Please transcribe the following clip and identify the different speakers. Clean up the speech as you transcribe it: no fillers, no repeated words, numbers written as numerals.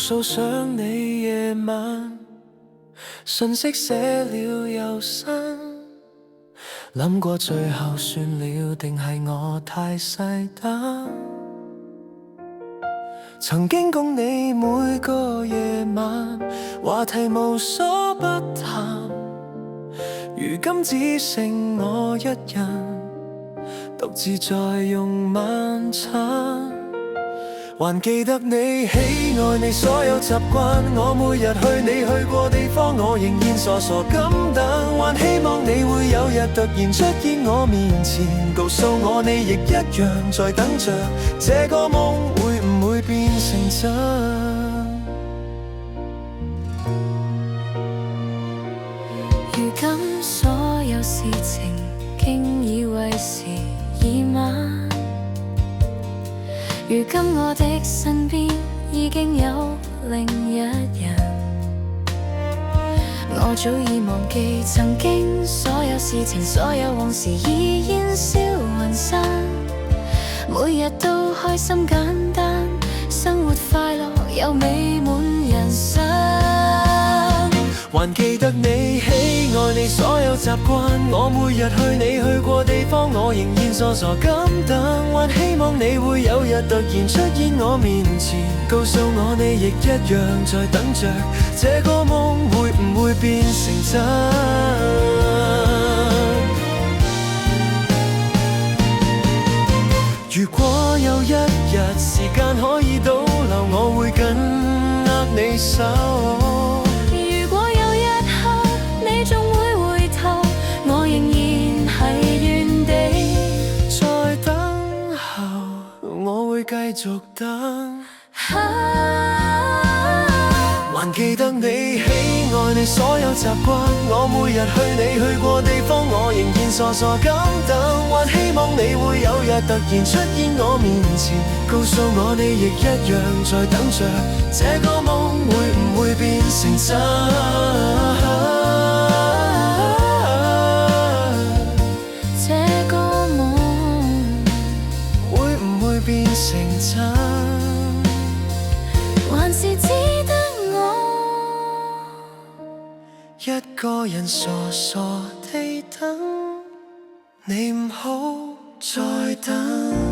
Speaker 1: 數想你夜晚，信息寫了又刪，諗過最後算了，定係我太細膽。曾經共你每個夜晚，話題無所不談，如今只剩我一人，獨自在用晚餐。還記得你喜愛你所有習慣，我每日去你去過地方，我仍然傻傻咁等。還希望你會有日突然出現我面前，告訴我你亦一樣在等着，這個夢會唔會變成真？
Speaker 2: 如今所有事情經已為時已晚，如今我的身邊已經有另一人，我早已忘記曾經所有事情，所有往事已煙消雲散，每日都開心簡單，生活快樂又美滿人生。
Speaker 1: 還記得你喜愛你所有習慣，我每日去你去過地方，我仍然傻傻咁等。還希望你會有日突然出現我面前，告訴我你亦一樣在等着，這個夢會唔會變成真？如果有一日時間可以倒流，我會緊握你手。
Speaker 2: 你總會回頭，我仍然係原地
Speaker 1: 在等候，我會繼續等。還記得你喜愛你所有習慣，我每日去你去過地方，我仍然傻傻咁等。還希望你會有日突然出現我面前，告訴我你亦一樣在等着，這個夢會唔會變成真？變成真，
Speaker 2: 還是只得我
Speaker 1: 一個人傻傻地等，你唔好再等。